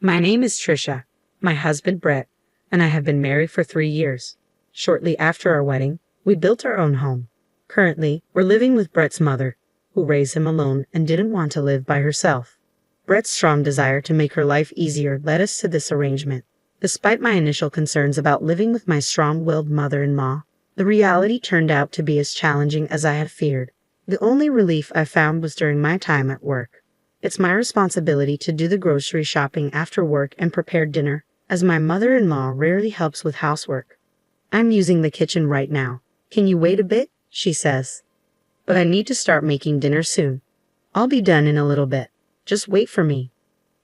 My name is Trisha, my husband Brett, and I have been married for 3 years. Shortly after our wedding, we built our own home. Currently, we're living with Brett's mother, who raised him alone and didn't want to live by herself. Brett's strong desire to make her life easier led us to this arrangement. Despite my initial concerns about living with my strong-willed mother-in-law, the reality turned out to be as challenging as I had feared. The only relief I found was during my time at work. It's my responsibility to do the grocery shopping after work and prepare dinner, as my mother-in-law rarely helps with housework. "I'm using the kitchen right now. Can you wait a bit?" she says. "But I need to start making dinner soon. I'll be done in a little bit. Just wait for me."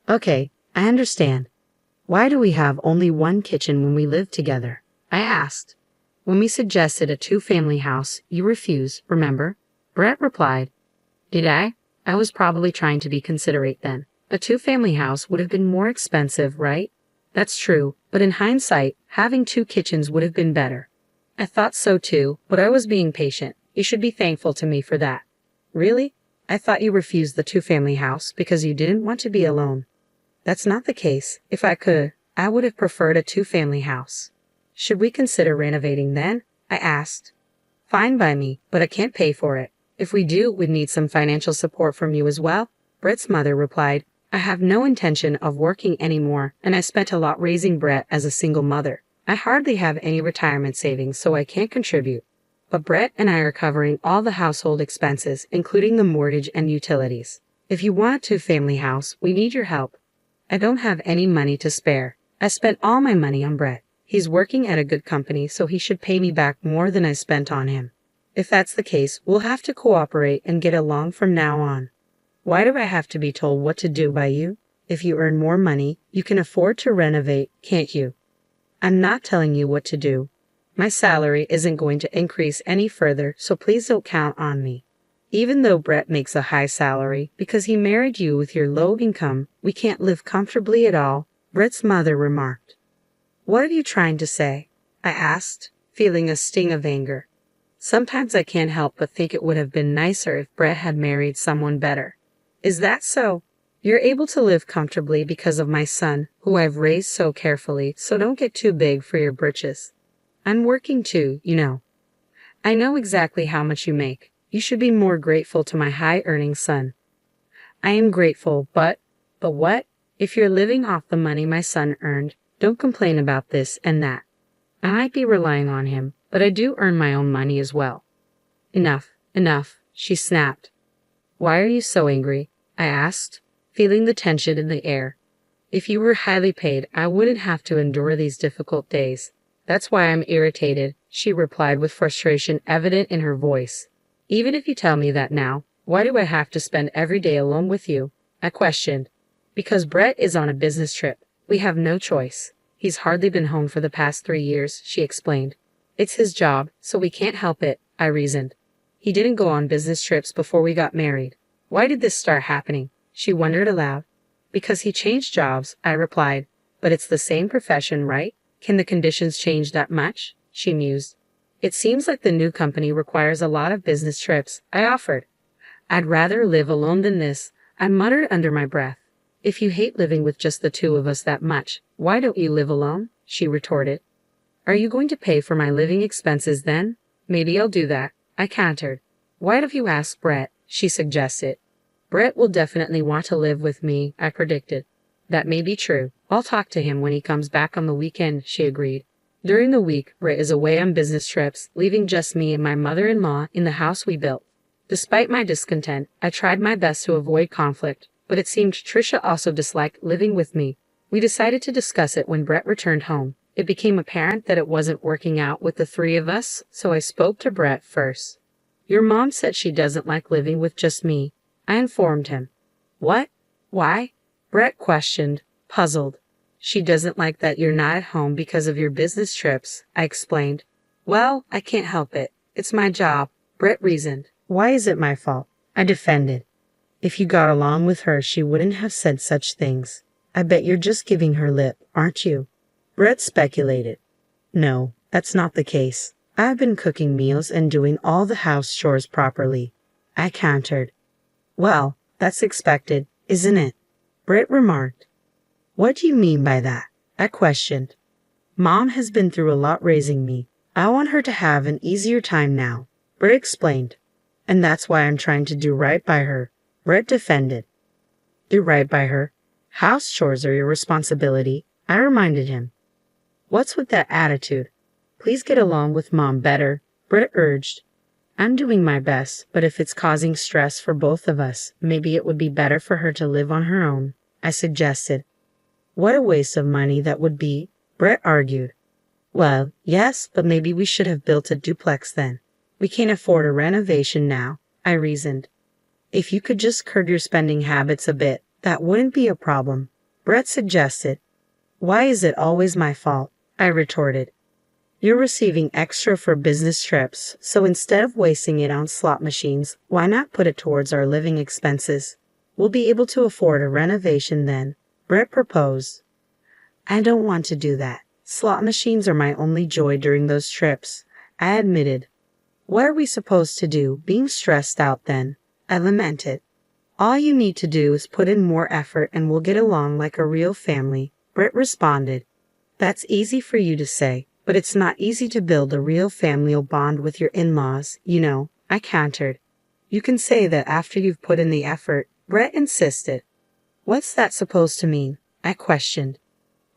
"Okay, I understand. Why do we have only one kitchen when we live together?" I asked. "When we suggested a 2-family house, you refused, remember?" Brett replied. "Did I? I was probably trying to be considerate then. A 2-family house would have been more expensive, right?" "That's true, but in hindsight, having 2 kitchens would have been better." "I thought so too, but I was being patient. You should be thankful to me for that." "Really? I thought you refused the 2-family house because you didn't want to be alone." "That's not the case. If I could, I would have preferred a 2-family house." "Should we consider renovating then?" I asked. "Fine by me, but I can't pay for it. If we do, we'd need some financial support from you as well." Brett's mother replied, "I have no intention of working anymore, and I spent a lot raising Brett as a single mother. I hardly have any retirement savings, so I can't contribute. But Brett and I are covering all the household expenses, including the mortgage and utilities. If you want a 2-family house, we need your help. I don't have any money to spare. I spent all my money on Brett. He's working at a good company, so he should pay me back more than I spent on him. If that's the case, we'll have to cooperate and get along from now on." "Why do I have to be told what to do by you? If you earn more money, you can afford to renovate, can't you?" "I'm not telling you what to do. My salary isn't going to increase any further, so please don't count on me. Even though Brett makes a high salary, because he married you with your low income, we can't live comfortably at all," Brett's mother remarked. "What are you trying to say?" I asked, feeling a sting of anger. Sometimes I can't help but think it would have been nicer if Brett had married someone better. "Is that so? You're able to live comfortably because of my son, who I've raised so carefully, so don't get too big for your britches. I'm working too, you know. I know exactly how much you make. You should be more grateful to my high-earning son." "I am grateful, but what? If you're living off the money my son earned, don't complain about this and that. I might be relying on him, but I do earn my own money as well." Enough, she snapped. "Why are you so angry?" I asked, feeling the tension in the air. "If you were highly paid, I wouldn't have to endure these difficult days. That's why I'm irritated," she replied with frustration evident in her voice. "Even if you tell me that now, why do I have to spend every day alone with you?" I questioned. "Because Brett is on a business trip. We have no choice. He's hardly been home for the past 3 years," she explained. "It's his job, so we can't help it," I reasoned. "He didn't go on business trips before we got married. Why did this start happening?" she wondered aloud. "Because he changed jobs," I replied. "But it's the same profession, right? Can the conditions change that much?" she mused. "It seems like the new company requires a lot of business trips," I offered. "I'd rather live alone than this," I muttered under my breath. "If you hate living with just the 2 of us that much, why don't you live alone?" she retorted. "Are you going to pay for my living expenses then?" "Maybe I'll do that," I countered. "Why don't you ask Brett?" she suggested. "Brett will definitely want to live with me," I predicted. "That may be true. I'll talk to him when he comes back on the weekend," she agreed. During the week, Brett is away on business trips, leaving just me and my mother-in-law in the house we built. Despite my discontent, I tried my best to avoid conflict, but it seemed Trisha also disliked living with me. We decided to discuss it when Brett returned home. It became apparent that it wasn't working out with the 3 of us, so I spoke to Brett first. "Your mom said she doesn't like living with just me," I informed him. "What? Why?" Brett questioned, puzzled. "She doesn't like that you're not at home because of your business trips," I explained. "Well, I can't help it. It's my job," Brett reasoned. "Why is it my fault?" I defended. "If you got along with her, she wouldn't have said such things. I bet you're just giving her lip, aren't you?" Brett speculated. "No, that's not the case. I've been cooking meals and doing all the house chores properly," I countered. "Well, that's expected, isn't it?" Brett remarked. What do you mean by that? I questioned. Mom has been through a lot raising me. I want her to have an easier time now, Brett explained. And that's why I'm trying to do right by her, Brett defended. Do right by her? House chores are your responsibility, I reminded him. What's with that attitude? Please get along with Mom better, Brett urged. I'm doing my best, but if it's causing stress for both of us, maybe it would be better for her to live on her own, I suggested. What a waste of money that would be, Brett argued. Well, yes, but maybe we should have built a duplex then. We can't afford a renovation now, I reasoned. If you could just curb your spending habits a bit, that wouldn't be a problem, Brett suggested. Why is it always my fault? I retorted. You're receiving extra for business trips, so instead of wasting it on slot machines, why not put it towards our living expenses? We'll be able to afford a renovation then, Brett proposed. I don't want to do that. Slot machines are my only joy during those trips, I admitted. What are we supposed to do, being stressed out then? I lamented. All you need to do is put in more effort and we'll get along like a real family, Brett responded. That's easy for you to say, but it's not easy to build a real familial bond with your in-laws, you know, I countered. You can say that after you've put in the effort, Brett insisted. What's that supposed to mean? I questioned.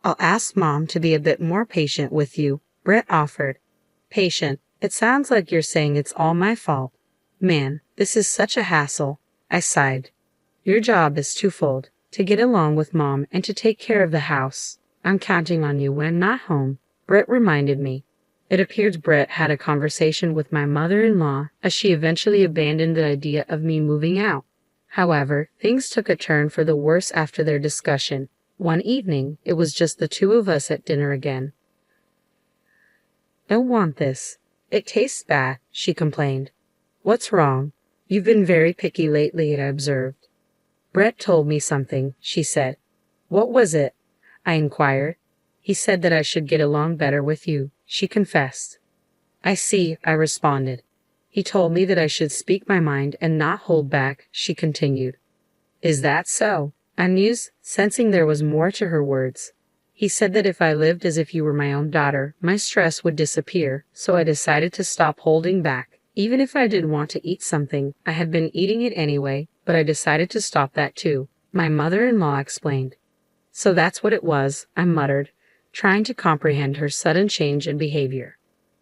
I'll ask Mom to be a bit more patient with you, Brett offered. Patient? It sounds like you're saying it's all my fault. Man, this is such a hassle, I sighed. Your job is twofold, to get along with Mom and to take care of the house. I'm counting on you when I'm not home, Brett reminded me. It appears Brett had a conversation with my mother-in-law as she eventually abandoned the idea of me moving out. However, things took a turn for the worse after their discussion. One evening, it was just the two of us at dinner again. Don't want this. It tastes bad, she complained. What's wrong? You've been very picky lately, I observed. Brett told me something, she said. What was it? I inquired. He said that I should get along better with you, she confessed. I see, I responded. He told me that I should speak my mind and not hold back, she continued. Is that so? I mused, sensing there was more to her words. He said that if I lived as if you were my own daughter, my stress would disappear, so I decided to stop holding back. Even if I did want to eat something, I had been eating it anyway, but I decided to stop that too, my mother-in-law explained. So that's what it was, I muttered, trying to comprehend her sudden change in behavior.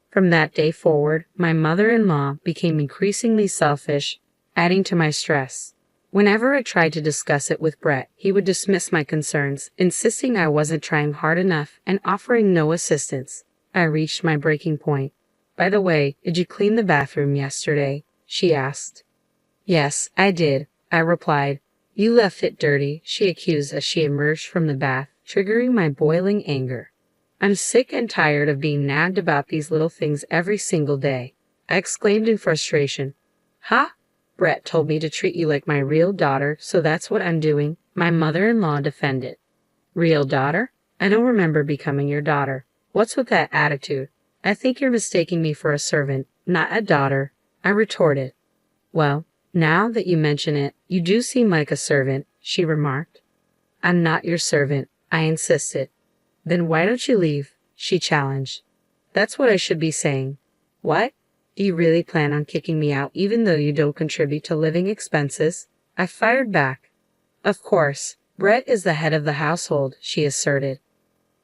From that day forward, my mother-in-law became increasingly selfish, adding to my stress. Whenever I tried to discuss it with Brett, he would dismiss my concerns, insisting I wasn't trying hard enough and offering no assistance. I reached my breaking point. By the way, did you clean the bathroom yesterday? She asked. Yes, I did, I replied. You left it dirty, she accused as she emerged from the bath, triggering my boiling anger. I'm sick and tired of being nagged about these little things every single day, I exclaimed in frustration. Ha! Brett told me to treat you like my real daughter, so that's what I'm doing, my mother-in-law defended. Real daughter? I don't remember becoming your daughter. What's with that attitude? I think you're mistaking me for a servant, not a daughter, I retorted. Well, now that you mention it, you do seem like a servant, she remarked. I'm not your servant, I insisted. Then why don't you leave? She challenged. That's what I should be saying. What? Do you really plan on kicking me out even though you don't contribute to living expenses? I fired back. Of course, Brett is the head of the household, she asserted.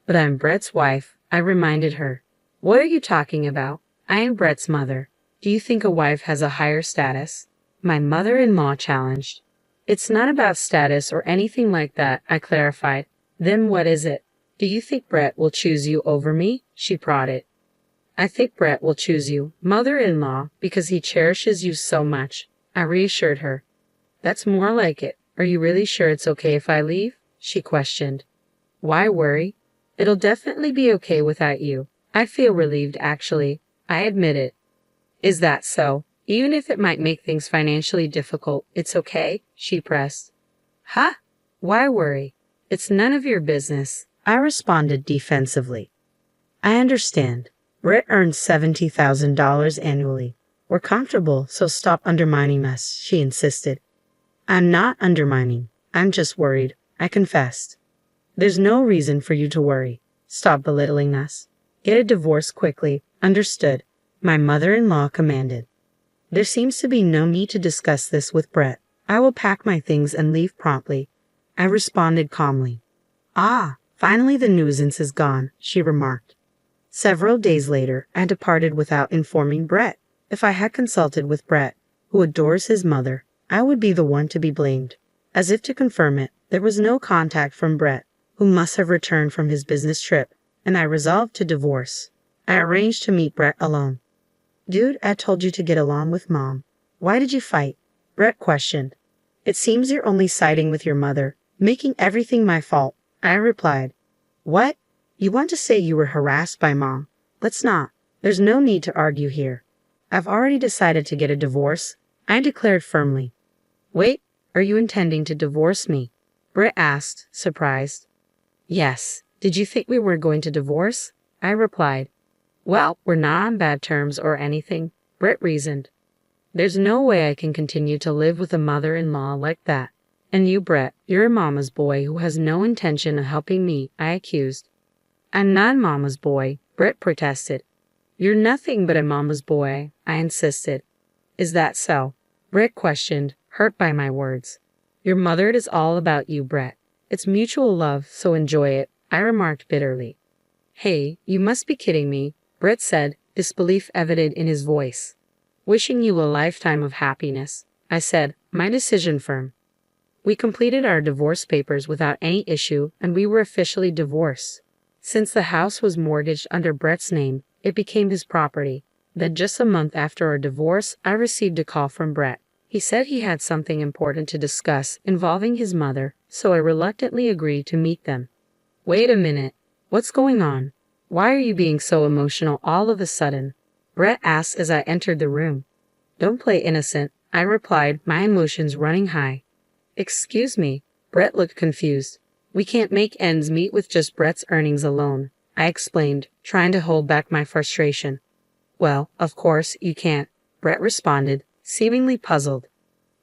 But I'm Brett's wife, I reminded her. What are you talking about? I am Brett's mother. Do you think a wife has a higher status? My mother-in-law challenged. It's not about status or anything like that, I clarified. Then what is it? Do you think Brett will choose you over me? She prodded. I think Brett will choose you, mother-in-law, because he cherishes you so much, I reassured her. That's more like it. Are you really sure it's okay if I leave? She questioned. Why worry? It'll definitely be okay without you. I feel relieved, actually. I admit it. Is that so? Even if it might make things financially difficult, it's okay? She pressed. Huh? Why worry? It's none of your business, I responded defensively. I understand. Brett earns $70,000 annually. We're comfortable, so stop undermining us, she insisted. I'm not undermining. I'm just worried, I confessed. There's no reason for you to worry. Stop belittling us. Get a divorce quickly. Understood? My mother-in-law commanded. There seems to be no need to discuss this with Brett. I will pack my things and leave promptly. I responded calmly. Ah, finally the nuisance is gone, she remarked. Several days later, I departed without informing Brett. If I had consulted with Brett, who adores his mother, I would be the one to be blamed. As if to confirm it, there was no contact from Brett, who must have returned from his business trip, and I resolved to divorce. I arranged to meet Brett alone. Dude, I told you to get along with Mom. Why did you fight? Brett questioned. It seems you're only siding with your mother, making everything my fault, I replied. What? You want to say you were harassed by Mom? Let's not. There's no need to argue here. I've already decided to get a divorce, I declared firmly. Wait, are you intending to divorce me? Brett asked, surprised. Yes. Did you think we were going to divorce? I replied. Well, we're not on bad terms or anything, Brett reasoned. There's no way I can continue to live with a mother-in-law like that. And you, Brett, you're a mama's boy who has no intention of helping me, I accused. I'm not mama's boy, Brett protested. You're nothing but a mama's boy, I insisted. Is that so? Brett questioned, hurt by my words. Your mother is all about you, Brett. It's mutual love, so enjoy it, I remarked bitterly. Hey, you must be kidding me, Brett said, disbelief evident in his voice. Wishing you a lifetime of happiness, I said, my decision firm. We completed our divorce papers without any issue, and we were officially divorced. Since the house was mortgaged under Brett's name, it became his property. Then just a month after our divorce, I received a call from Brett. He said he had something important to discuss involving his mother, so I reluctantly agreed to meet them. Wait a minute. What's going on? Why are you being so emotional all of a sudden? Brett asked as I entered the room. Don't play innocent, I replied, my emotions running high. Excuse me. Brett looked confused. We can't make ends meet with just Brett's earnings alone, I explained, trying to hold back my frustration. Well, of course you can't, Brett responded, seemingly puzzled.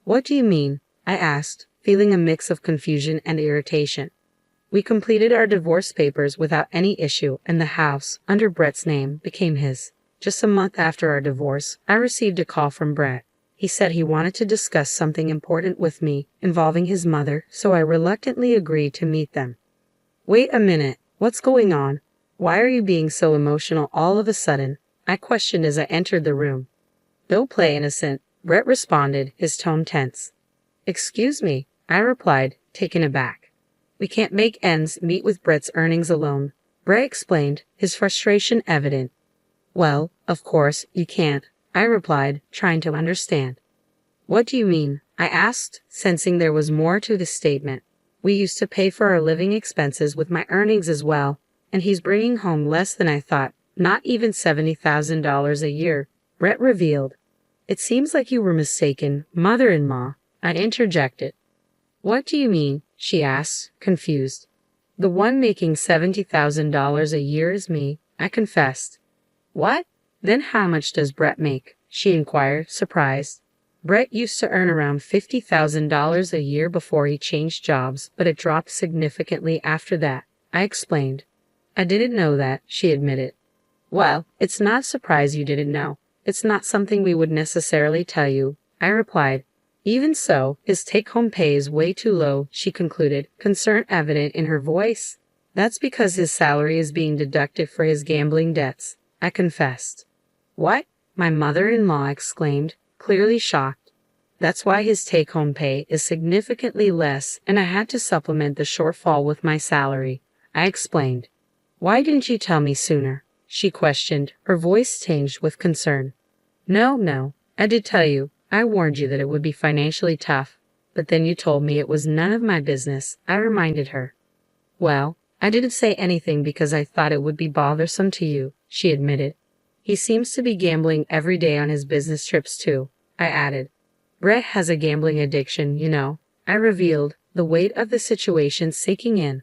What do you mean? I asked, feeling a mix of confusion and irritation. We completed our divorce papers without any issue, and the house, under Brett's name, became his. Just a month after our divorce, I received a call from Brett. He said he wanted to discuss something important with me involving his mother, so I reluctantly agreed to meet them. Wait a minute. What's going on? Why are you being so emotional all of a sudden? I questioned as I entered the room. Don't play innocent, Brett responded, his tone tense. Excuse me, I replied, taken aback. We can't make ends meet with Brett's earnings alone, Brett explained, his frustration evident. Well, of course, you can't, I replied, trying to understand. What do you mean? I asked, sensing there was more to the statement. We used to pay for our living expenses with my earnings as well, and he's bringing home less than I thought, not even $70,000 a year, Brett revealed. It seems like you were mistaken, mother-in-law, I interjected. What do you mean? She asked, confused. The one making $70,000 a year is me, I confessed. What? Then how much does Brett make? She inquired, surprised. Brett used to earn around $50,000 a year before he changed jobs, but it dropped significantly after that, I explained. I didn't know that, she admitted. Well, it's not a surprise you didn't know. It's not something we would necessarily tell you, I replied. Even so, his take-home pay is way too low, she concluded, concern evident in her voice. That's because his salary is being deducted for his gambling debts, I confessed. What? My mother-in-law exclaimed, clearly shocked. That's why his take-home pay is significantly less, and I had to supplement the shortfall with my salary, I explained. Why didn't you tell me sooner? She questioned, her voice tinged with concern. No, I did tell you. I warned you that it would be financially tough, but then you told me it was none of my business, I reminded her. Well, I didn't say anything because I thought it would be bothersome to you, she admitted. He seems to be gambling every day on his business trips too, I added. Brett has a gambling addiction, you know, I revealed, the weight of the situation sinking in.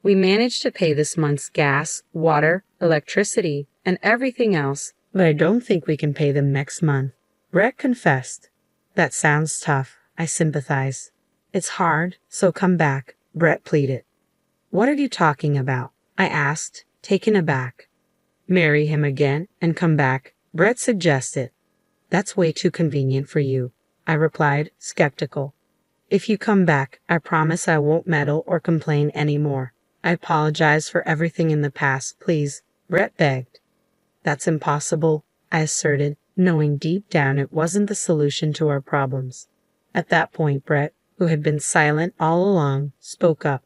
We managed to pay this month's gas, water, electricity, and everything else, but I don't think we can pay them next month. Brett confessed. That sounds tough, I sympathized. It's hard, so come back, Brett pleaded. What are you talking about? I asked, taken aback. Marry him again and come back, Brett suggested. That's way too convenient for you, I replied, skeptical. If you come back, I promise I won't meddle or complain anymore. I apologize for everything in the past, please, Brett begged. That's impossible, I asserted, knowing deep down it wasn't the solution to our problems. At that point, Brett, who had been silent all along, spoke up.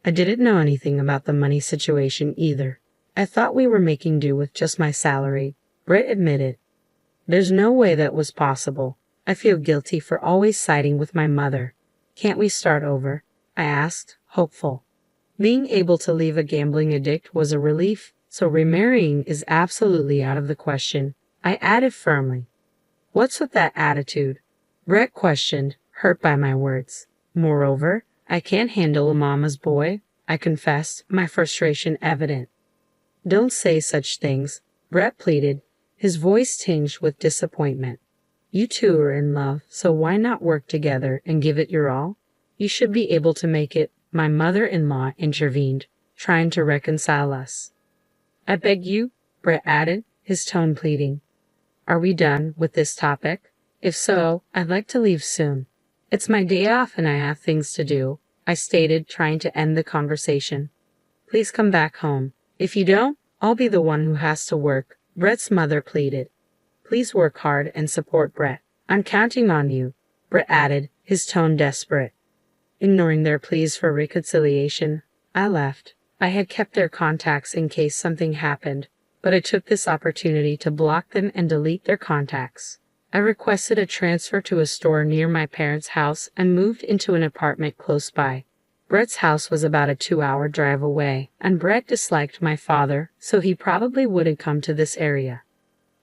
I didn't know anything about the money situation either. I thought we were making do with just my salary, Brett admitted. There's no way that was possible. I feel guilty for always siding with my mother. Can't we start over? I asked, hopeful. Being able to leave a gambling addict was a relief, so remarrying is absolutely out of the question, I added firmly. What's with that attitude? Brett questioned, hurt by my words. Moreover, I can't handle a mama's boy, I confessed, my frustration evident. Don't say such things, Brett pleaded, his voice tinged with disappointment. You two are in love, so why not work together and give it your all? You should be able to make it, my mother-in-law intervened, trying to reconcile us. I beg you, Brett added, his tone pleading. Are we done with this topic? If so, I'd like to leave soon. It's my day off and I have things to do, I stated, trying to end the conversation. Please come back home. If you don't, I'll be the one who has to work, Brett's mother pleaded. Please work hard and support Brett. I'm counting on you, Brett added, his tone desperate. Ignoring their pleas for reconciliation, I left. I had kept their contacts in case something happened, but I took this opportunity to block them and delete their contacts. I requested a transfer to a store near my parents' house and moved into an apartment close by. Brett's house was about a 2-hour drive away, and Brett disliked my father, so he probably wouldn't come to this area.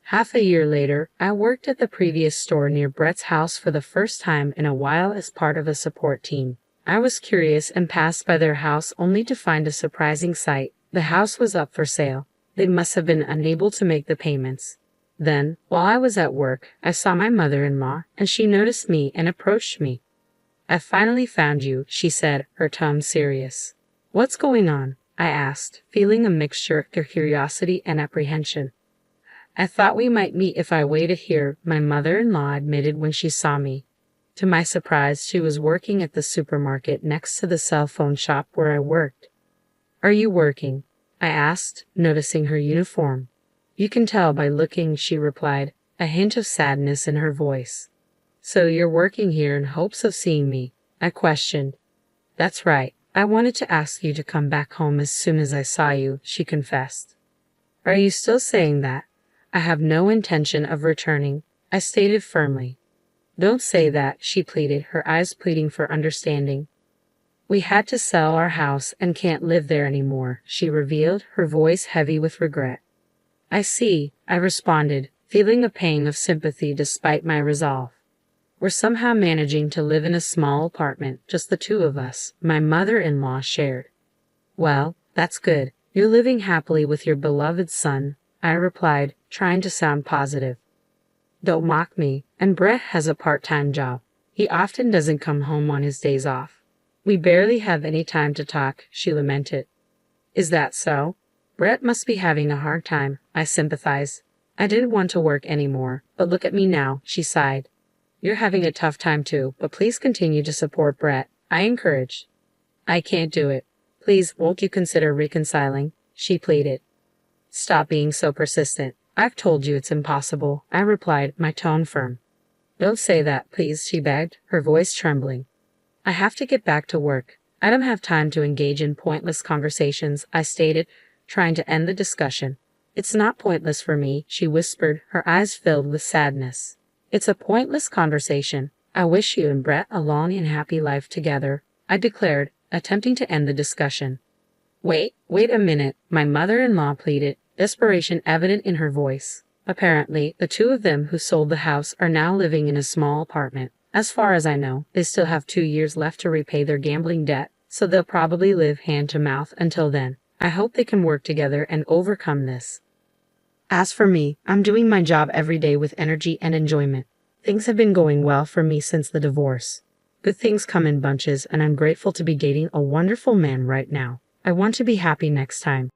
Half a year later, I worked at the previous store near Brett's house for the first time in a while as part of a support team. I was curious and passed by their house only to find a surprising sight. The house was up for sale. They must have been unable to make the payments. Then, while I was at work, I saw my mother-in-law, and she noticed me and approached me. I finally found you, she said, her tone serious. What's going on? I asked, feeling a mixture of curiosity and apprehension. I thought we might meet if I waited here, my mother-in-law admitted when she saw me. To my surprise, she was working at the supermarket next to the cell phone shop where I worked. Are you working? I asked, noticing her uniform. You can tell by looking, she replied, a hint of sadness in her voice. So you're working here in hopes of seeing me? I questioned. That's right. I wanted to ask you to come back home as soon as I saw you, she confessed. Are you still saying that? I have no intention of returning, I stated firmly. Don't say that, she pleaded, her eyes pleading for understanding. We had to sell our house and can't live there anymore, she revealed, her voice heavy with regret. I see, I responded, feeling a pang of sympathy despite my resolve. We're somehow managing to live in a small apartment, just the two of us, my mother-in-law shared. Well, that's good. You're living happily with your beloved son, I replied, trying to sound positive. Don't mock me, and Brett has a part-time job. He often doesn't come home on his days off. We barely have any time to talk, she lamented. Is that so? Brett must be having a hard time, I sympathized. I didn't want to work anymore, but look at me now, she sighed. You're having a tough time too, but please continue to support Brett, I encouraged. I can't do it. Please, won't you consider reconciling? She pleaded. Stop being so persistent. I've told you it's impossible, I replied, my tone firm. Don't say that, please, she begged, her voice trembling. I have to get back to work. I don't have time to engage in pointless conversations, I stated, trying to end the discussion. It's not pointless for me, she whispered, her eyes filled with sadness. It's a pointless conversation. I wish you and Brett a long and happy life together, I declared, attempting to end the discussion. Wait a minute, my mother-in-law pleaded, desperation evident in her voice. Apparently, the two of them who sold the house are now living in a small apartment. As far as I know, they still have 2 years left to repay their gambling debt, so they'll probably live hand to mouth until then. I hope they can work together and overcome this. As for me, I'm doing my job every day with energy and enjoyment. Things have been going well for me since the divorce. Good things come in bunches, and I'm grateful to be dating a wonderful man right now. I want to be happy next time.